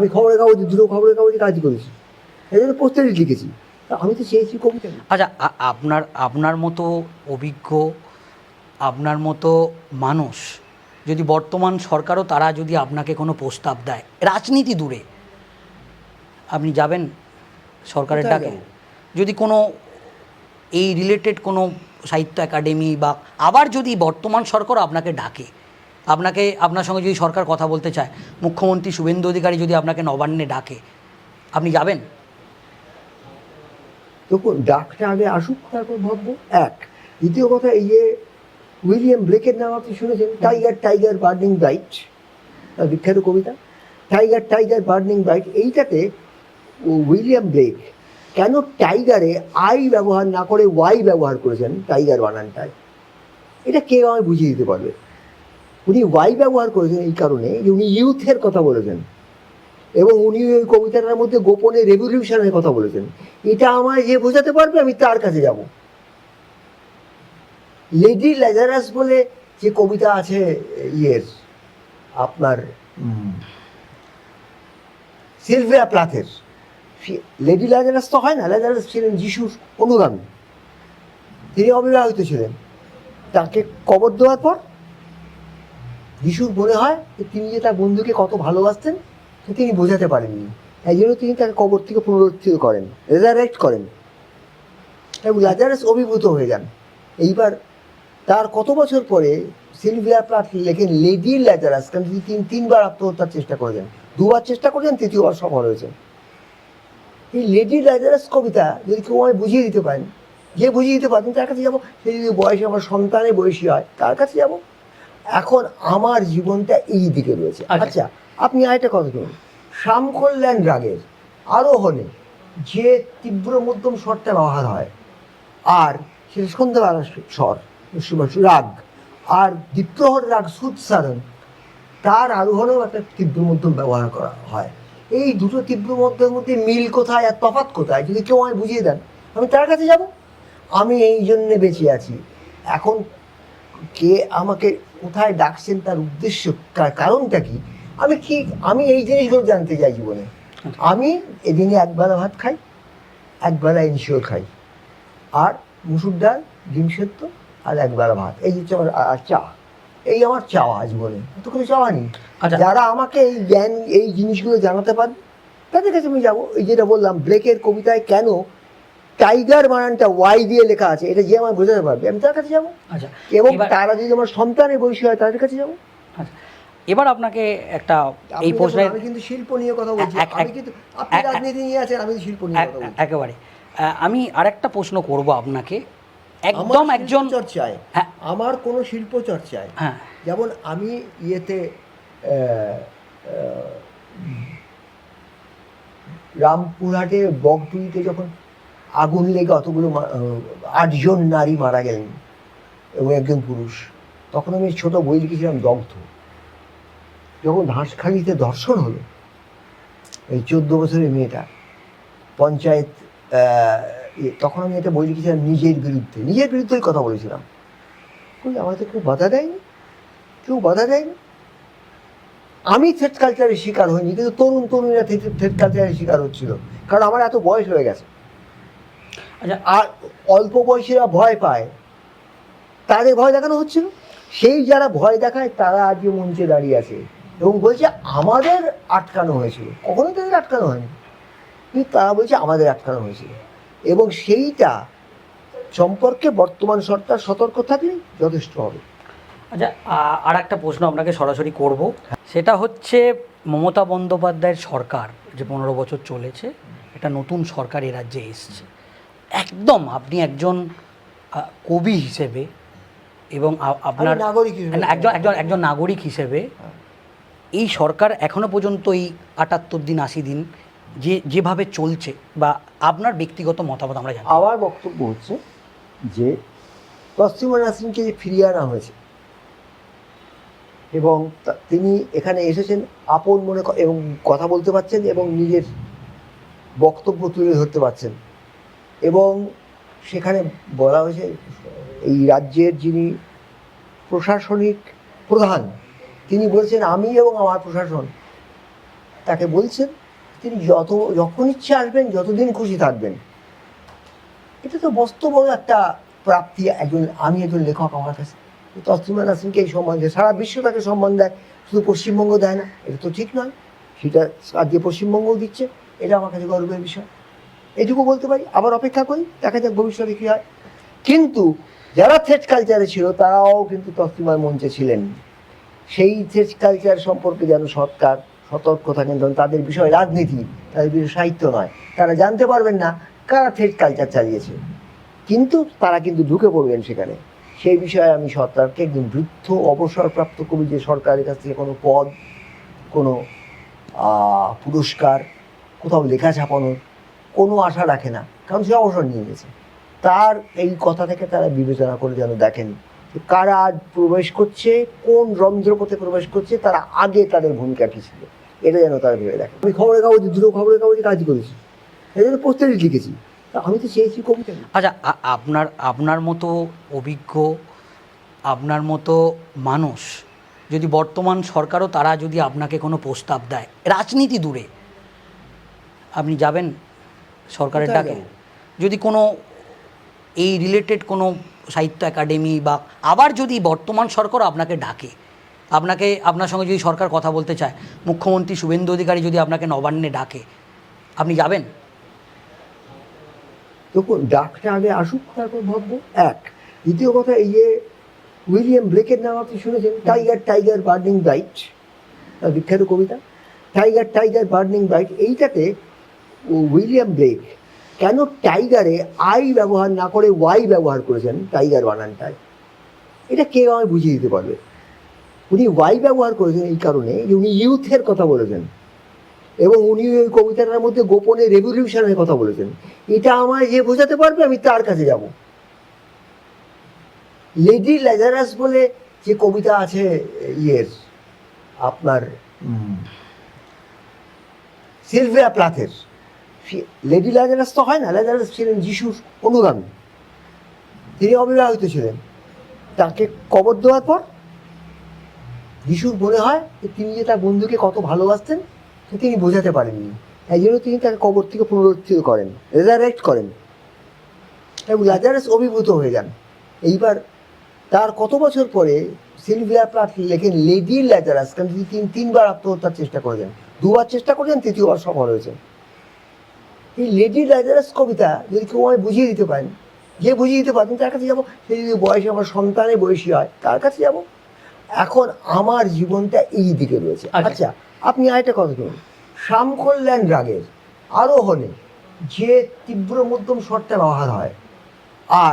আমি খবরের কাগজে, দুটো খবরের কাগজে কাজ করেছি, এই জন্য পোস্টারে লিখেছি। আমি তো চেয়েছি কবিতা। আচ্ছা, আপনার আপনার মতো অভিজ্ঞ, আপনার মতো মানুষ যদি বর্তমান সরকারও তারা যদি আপনাকে কোনো প্রস্তাব দেয়, রাজনীতি দূরে, আপনি যাবেন সরকারের কোথায় ডাকে? যাবো? যদি কোনো এই রিলেটেড কোনো সাহিত্য একাডেমি বা আবার যদি বর্তমান সরকার আপনাকে ডাকে, আপনাকে আপনার সঙ্গে যদি সরকার কথা বলতে চায়, মুখ্যমন্ত্রী শুভেন্দু অধিকারী যদি আপনাকে নবান্নে ডাকে, আপনি যাবেন? তখন ডাকটা আগে আসুক, তারপর ভাববো। এক, দ্বিতীয় কথা, এই যে উইলিয়াম ব্লেকের নাম আপনি শুনেছেন? টাইগার টাইগার বার্নিং ব্রাইট, বিখ্যাত কবিতা। টাইগার টাইগার বার্নিং ব্রাইট, এইটাতে উইলিয়াম ব্লেক কেন টাইগারে আই ব্যবহার না করে ওয়াই ব্যবহার করেছেন টাইগার বানানটায়, এটা কেউ আমায় বুঝিয়ে দিতে পারবে? উনি ওয়াই ব্যবহার করেছেন এই কারণে যে উনি ইউথের কথা বলেছেন, এবং উনি ওই কবিতাটার মধ্যে গোপনে রেভলিউশনের কথা বলেছেন। এটা আমায় যে বোঝাতে পারবে, আমি তার কাছে যাব। লেডি ল্যাজারাস বলে যে কবিতা আছে ইয়ের, আপনার সিলভিয়া প্লাথের, লেডি ল্যাজারাস তো হয় না, ল্যাজারাস ছিলেন যিশুর অনুগামী, তিনি অবিবাহিত ছিলেন। তাকে কবর দেওয়ার পর যিশুর মনে হয় যে তিনি যে তার বন্ধুকে কত ভালোবাসতেন তিনি বোঝাতে পারেননি, এই জন্য তিনি তাকে কবর থেকে পুনরুত্থিত করেন, রেজারেক্ট করেন, এবং ল্যাজারাস অভিভূত হয়ে যান। এইবার তার কত বছর পরে সিলভিয়া প্লাথ লেখেন লেডি ল্যাজারাস, কারণ তিনি তিনবার আত্মহত্যার চেষ্টা করেছেন, দুবার চেষ্টা করেছেন, তৃতীয়বার সফল হয়েছেন। এই লেডি ল্যাজারাস কবিতা যদি কেউ আমায় বুঝিয়ে দিতে পারেন, যে বুঝিয়ে দিতে পারেন তার কাছে যাবো। সে যদি বয়সে আমার সন্তানের বয়সী হয় তার কাছে যাব। এখন আমার জীবনটা এই দিকে রয়েছে। আচ্ছা, আপনি আরেকটা কথা শুনুন, শ্যামকল্যাণ রাগের আরোহণে যে তীব্র মধ্যম স্বরটা ব্যবহার হয়, আর সেটা সন্ধ্যাবেলা স্বর রাগ, আর দ্বিপ্রহর রাগ সুৎসারণ, তার আরোহণেও একটা তীব্র মধ্যম ব্যবহার করা হয়। এই দুটো তীব্র মধ্যমের মধ্যে মিল কোথায় আর তফাৎ কোথায়, যদি কেউ আমায় বুঝিয়ে দেন, আমি তার কাছে যাব। আমি এই জন্যে বেঁচে আছি। এখন কে আমাকে কোথায় ডাকছেন, তার উদ্দেশ্য, কারণটা কি, আমি এই জিনিসগুলো জানতে চাই জীবনে। আমি এদিনে একবেলা ভাত খাই, একবেলা ইনশিওর খাই, আর মুসুর ডাল, ডিম সেদ্ধ, আর একবেলা ভাত, এই হচ্ছে আমার, আর চা, এই আমার চাওয়া জীবনে। তো কোনো চাওয়া নেই। যারা আমাকে এই জ্ঞান, এই জিনিসগুলো জানাতে পারবে তাদের কাছে আমি যাবো। এই যেটা বললাম, ব্লেকের কবিতায় কেন টাইগার বানানটা ওয়াই দিয়ে লেখা আছে, এটা যে আমার বোঝাতে পারবে, আমি তার কাছে যাবো। আচ্ছা, এবং তারা যদি আমার সন্তানের বয়সী হয় তাদের কাছে যাবো। আচ্ছা, এবার আপনাকে একটা এই প্রশ্নে, আমি কিন্তু শিল্প নিয়ে কথা বলছি, আমি কিন্তু, আপনি রাজনীতি নিয়ে আছেন, আমি শিল্প নিয়ে কথা বলছি। একেবারে আমি আরেকটা প্রশ্ন করব আপনাকে, একদম একজন চর্চায়, আমার কোনো শিল্প চর্চায়, হ্যাঁ, যেমন আমি ইয়েতে রামপুরহাটে বগটুইতে যখন আগুন লেগে অতগুলো 8 জন নারী মারা গেলেন এবং একজন পুরুষ, তখন আমি ছোট বই লিখেছিলাম দগ্ধ। যখন হাঁসখালিতে ধর্ষণ হলো, এই 14 বছরের মেয়েটা পঞ্চায়েত, তখন আমি একটা বই লিখেছিলাম নিজের বিরুদ্ধেই কথা বলেছিলাম। আমাদের কেউ বাধা দেয়নি, আমি থ্রেড কালচারের শিকার হইনি, কিন্তু তরুণীরা থ্রেড কালচারের শিকার হচ্ছিল, কারণ আমার এত বয়স হয়ে গেছে। আচ্ছা, আর অল্প বয়সীরা ভয় পায়, তাদের ভয় দেখানো হচ্ছিল। সেই যারা ভয় দেখায় তারা আজকে মঞ্চে দাঁড়িয়ে আছে এবং বলছে আমাদের আটকানো হয়েছিল। কখনোই তাদের আটকানো হয়নি, কিন্তু তারা বলছে আমাদের আটকানো হয়েছিল, এবং সেইটা সম্পর্কে বর্তমান সরকার সতর্ক থাকলে যথেষ্ট হবে। আচ্ছা, আর একটা প্রশ্ন আপনাকে সরাসরি করব, সেটা হচ্ছে মমতা বন্দ্যোপাধ্যায়ের সরকার যে 15 বছর চলেছে, একটা নতুন সরকার এ রাজ্যে এসছে, একদম আপনি একজন কবি হিসেবে এবং আপনার একজন নাগরিক হিসেবে, এই সরকার এখনো পর্যন্ত এই 78 দিন 80 দিন যেভাবে চলছে, বা আপনার ব্যক্তিগত মতামত আমরা জানি। আমার বক্তব্য হচ্ছে যে তসলিমা নাসরিনকে যে ফিরিয়ে আনা হয়েছে, এবং তিনি এখানে এসেছেন আপন মনে এবং কথা বলতে পারছেন এবং নিজের বক্তব্য তুলে ধরতে পারছেন, এবং সেখানে বলা হয়েছে এই রাজ্যের যিনি প্রশাসনিক প্রধান তিনি বলছেন আমি এবং আমার প্রশাসন তাকে বলছেন তিনি যখন ইচ্ছে আসবেন, যতদিন খুশি থাকবেন। এটা তো বাস্তব একটা প্রাপ্তি। আমি একজন লেখক, আমার কাছে তসলিমা নাসরিনকে এই সম্মান দেয়, সারা বিশ্ব তাকে সম্মান দেয়, শুধু পশ্চিমবঙ্গ দেয় না, এটা তো ঠিক নয়। সেটা আজকে পশ্চিমবঙ্গও দিচ্ছে, এটা আমার কাছে গর্বের বিষয়। এটুকু বলতে পারি। আবার অপেক্ষা করি, দেখা যাক ভবিষ্যতে কী হয়। কিন্তু যারা থ্রেড কালচারে ছিল তারাও কিন্তু তসলিমার মঞ্চে ছিলেন। সেই থ্রেড কালচার সম্পর্কে যেন সরকার সতর্ক থাকেন, কারণ তাদের বিষয় রাজনীতি, তাদের বিষয় সাহিত্য নয়। তারা জানতে পারবেন না কারা থ্রেড কালচার চালিয়েছে, কিন্তু তারা কিন্তু ঢুকে পড়বেন সেখানে। সেই বিষয়ে আমি সরকারকে, একজন বৃদ্ধ অবসরপ্রাপ্ত কবি যে সরকারের কাছ থেকে কোনো পদ, কোনো পুরস্কার, কোথাও লেখা ছাপানোর কোনো আশা রাখে না, কারণ সে অবসর নিয়ে গেছে। তার এই কথা থেকে তারা বিবেচনা করে যেন দেখেন কারা প্রবেশ করছে, কোন রন্ধ্রপথে প্রবেশ করছে, তারা আগে তাদের ভূমিকা কী ছিল, এটা যেন তারা ভেবে দেখে। আমি খবরের কাগজে, দুটো খবরের কাগজে কাজ করেছি, এই জন্য পোস্টারে লিখেছি। তা আমি তো চেয়েছি কবিতা। আচ্ছা, আপনার মতো অভিজ্ঞ, আপনার মতো মানুষ যদি বর্তমান সরকারও তারা যদি আপনাকে কোনো প্রস্তাব দেয়, রাজনীতি দূরে, আপনি যাবেন সরকারের কোথায় ডাকে? যাবো? যদি কোনো এই রিলেটেড কোনো সাহিত্য একাডেমি, বা আবার যদি বর্তমান সরকার আপনাকে ডাকে, আপনার সঙ্গে যদি সরকার কথা বলতে চায়, মুখ্যমন্ত্রী শুভেন্দু অধিকারী যদি আপনাকে নবান্নে ডাকে, আপনি যাবেন? তখন ডাকটা আগে আসুক, তারপর ভাববো। এক, দ্বিতীয় কথা, এই যে উইলিয়াম ব্লেকের নাম আপনি শুনেছেন, টাইগার টাইগার বার্নিং ব্রাইট, বিখ্যাত কবিতা, টাইগার টাইগার বার্নিং ব্রাইট। এইটাতে উইলিয়াম ব্লেক কেন টাইগারে আই ব্যবহার না করে ওয়াই ব্যবহার করেছেন, টাইগার বানানটায়, এটা কেউ আমায় বুঝিয়ে দিতে পারবে? উনি ওয়াই ব্যবহার করেছেন এই কারণে যে উনি ইউথের কথা বলেছেন, এবং উনি ওই কবিতাটার মধ্যে গোপনে রেভলিউশনের কথা বলেছেন। এটা আমায় যে বোঝাতে পারবে, আমি তার কাছে যাব। লেডি ল্যাজারাস বলে যে কবিতা আছে আপনার সিলভিয়া প্লাথের, লেডি ল্যাজারাস তো হয় না, ল্যাজারাস ছিলেন যিশুর অনুগামী, তিনি অবিবাহিত ছিলেন। তাকে কবর দেওয়ার পর যিশুর মনে হয় যে তিনি যে তার বন্ধুকে কত ভালোবাসতেন তিনি বোঝাতে পারেননি, এই জন্য তিনি তাকে কবর থেকে পুনরুত্থিত করেন, রেজারেক্ট করেন, এবং ল্যাজারাস অভিভূত হয়ে যান। এইবার তার কত বছর পরে সিলভিয়া প্লাথ লেখেন লেডি ল্যাজারাস, কারণ তিনি তিনবার আত্মহত্যার চেষ্টা করেছেন, দুবার চেষ্টা করেছেন, তৃতীয়বার সফল হয়েছেন। এই লেডি ল্যাজারাস কবিতা যদি কেউ আমায় বুঝিয়ে দিতে পারেন, যে বুঝিয়ে দিতে পারেন তার কাছে যাবো। সে যদি বয়সে আমার সন্তানের বয়সী হয়, তার কাছে যাব। এখন আমার জীবনটা এই দিকে রয়েছে। আচ্ছা, আপনি আরেকটা কথা শুনুন, শ্যামকল্যাণ রাগের আরোহণে যে তীব্র মধ্যম স্বরটা ব্যবহার হয়, আর